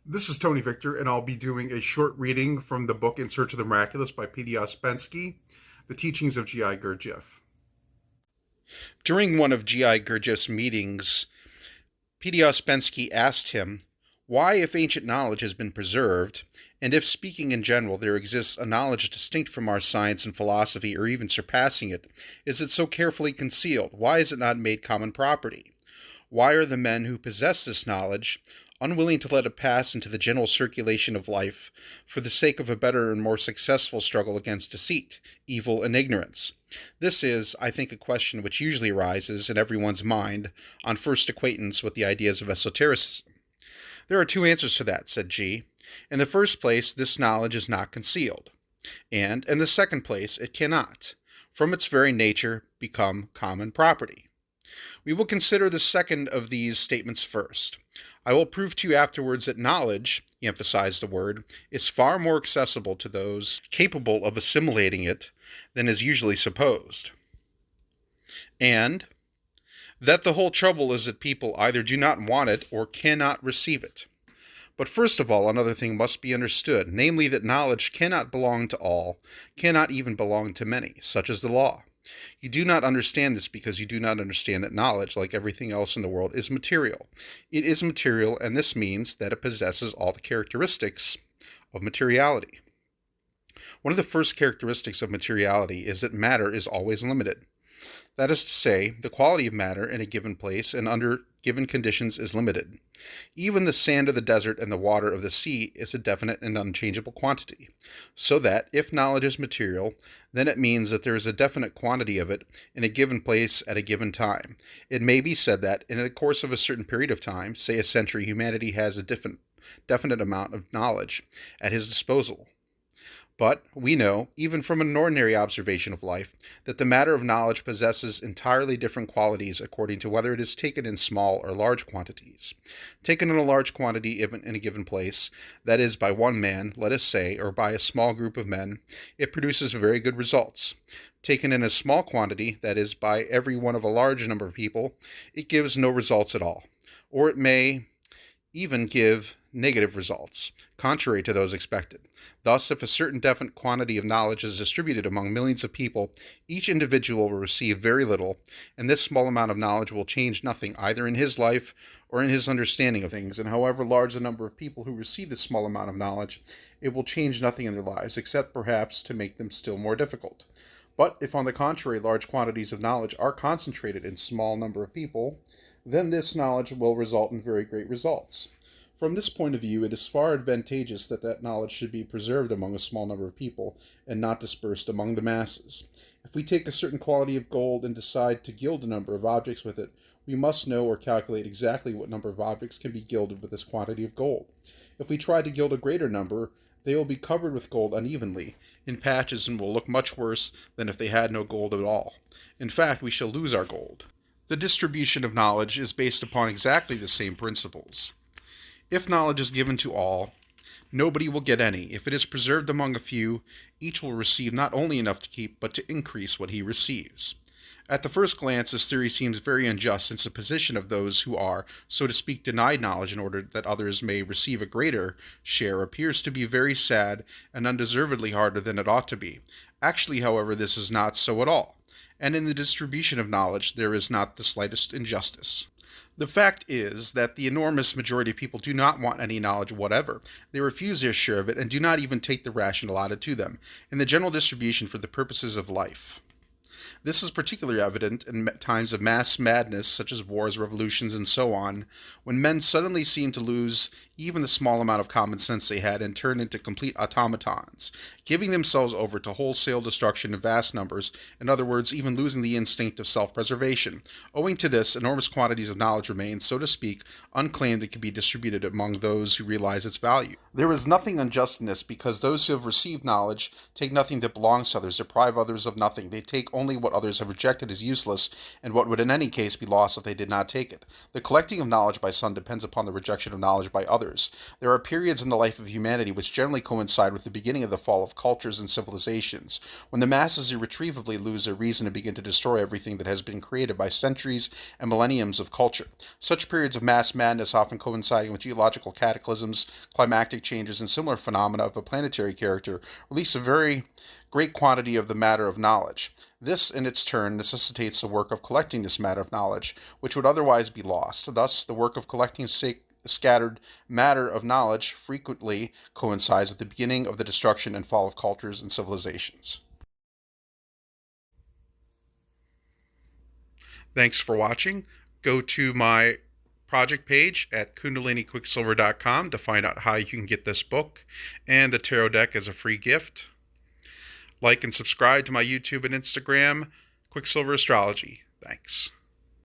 This is Tony Victor, and I'll be doing a short reading from the book In Search of the Miraculous by P.D. Ouspensky, The Teachings of G.I. Gurdjieff. During one of G.I. Gurdjieff's meetings, P.D. Ouspensky asked him why, if ancient knowledge has been preserved, and if, speaking in general, there exists a knowledge distinct from our science and philosophy, or even surpassing it, is it so carefully concealed? Why is it not made common property? Why are the men who possess this knowledge unwilling to let it pass into the general circulation of life for the sake of a better and more successful struggle against deceit, evil, and ignorance? This is, I think, a question which usually arises in everyone's mind on first acquaintance with the ideas of esotericism. There are two answers to that, said G. In the first place, this knowledge is not concealed, and, in the second place, it cannot, from its very nature, become common property. We will consider the second of these statements first. I will prove to you afterwards that knowledge, he emphasized the word, is far more accessible to those capable of assimilating it than is usually supposed. And that the whole trouble is that people either do not want it or cannot receive it. But first of all, another thing must be understood, namely that knowledge cannot belong to all, cannot even belong to many, such as the law. You do not understand this because you do not understand that knowledge, like everything else in the world, is material. It is material, and this means that it possesses all the characteristics of materiality. One of the first characteristics of materiality is that matter is always limited. That is to say, the quality of matter in a given place and under given conditions is limited. Even the sand of the desert and the water of the sea is a definite and unchangeable quantity, so that, if knowledge is material, then it means that there is a definite quantity of it in a given place at a given time. It may be said that, in the course of a certain period of time, say a century, humanity has a definite amount of knowledge at his disposal. But we know, even from an ordinary observation of life, that the matter of knowledge possesses entirely different qualities according to whether it is taken in small or large quantities. Taken in a large quantity in a given place, that is, by one man, let us say, or by a small group of men, it produces very good results. Taken in a small quantity, that is, by every one of a large number of people, it gives no results at all. Or it may even give negative results, contrary to those expected. Thus, if a certain definite quantity of knowledge is distributed among millions of people, each individual will receive very little, and this small amount of knowledge will change nothing either in his life or in his understanding of things. And however large the number of people who receive this small amount of knowledge, it will change nothing in their lives, except perhaps to make them still more difficult. But if, on the contrary, large quantities of knowledge are concentrated in a small number of people, then this knowledge will result in very great results. From this point of view, it is far advantageous that that knowledge should be preserved among a small number of people and not dispersed among the masses. If we take a certain quality of gold and decide to gild a number of objects with it, we must know or calculate exactly what number of objects can be gilded with this quantity of gold. If we try to gild a greater number, they will be covered with gold unevenly, in patches, and will look much worse than if they had no gold at all. In fact, we shall lose our gold. The distribution of knowledge is based upon exactly the same principles. If knowledge is given to all, nobody will get any. If it is preserved among a few, each will receive not only enough to keep, but to increase what he receives. At the first glance, this theory seems very unjust, since the position of those who are, so to speak, denied knowledge in order that others may receive a greater share appears to be very sad and undeservedly harder than it ought to be. Actually, however, this is not so at all, and in the distribution of knowledge there is not the slightest injustice. The fact is that the enormous majority of people do not want any knowledge whatever. They refuse their share of it and do not even take the ration allotted to them in the general distribution for the purposes of life. This is particularly evident in times of mass madness, such as wars, revolutions, and so on, when men suddenly seem to lose even the small amount of common sense they had and turn into complete automatons, giving themselves over to wholesale destruction in vast numbers, in other words, even losing the instinct of self-preservation. Owing to this, enormous quantities of knowledge remain, so to speak, unclaimed that can be distributed among those who realize its value. There is nothing unjust in this, because those who have received knowledge take nothing that belongs to others, deprive others of nothing. They take only what what others have rejected as useless and what would in any case be lost if they did not take it. The collecting of knowledge by some depends upon the rejection of knowledge by others. There are periods in the life of humanity which generally coincide with the beginning of the fall of cultures and civilizations, when the masses irretrievably lose their reason and begin to destroy everything that has been created by centuries and millenniums of culture. Such periods of mass madness, often coinciding with geological cataclysms, climactic changes, and similar phenomena of a planetary character, release a very great quantity of the matter of knowledge. This, in its turn, necessitates the work of collecting this matter of knowledge, which would otherwise be lost. Thus, the work of collecting scattered matter of knowledge frequently coincides with the beginning of the destruction and fall of cultures and civilizations. Thanks for watching. Go to my project page at kundaliniquicksilver.com to find out how you can get this book and the tarot deck as a free gift. Like and subscribe to my YouTube and Instagram, Quicksilver Astrology. Thanks.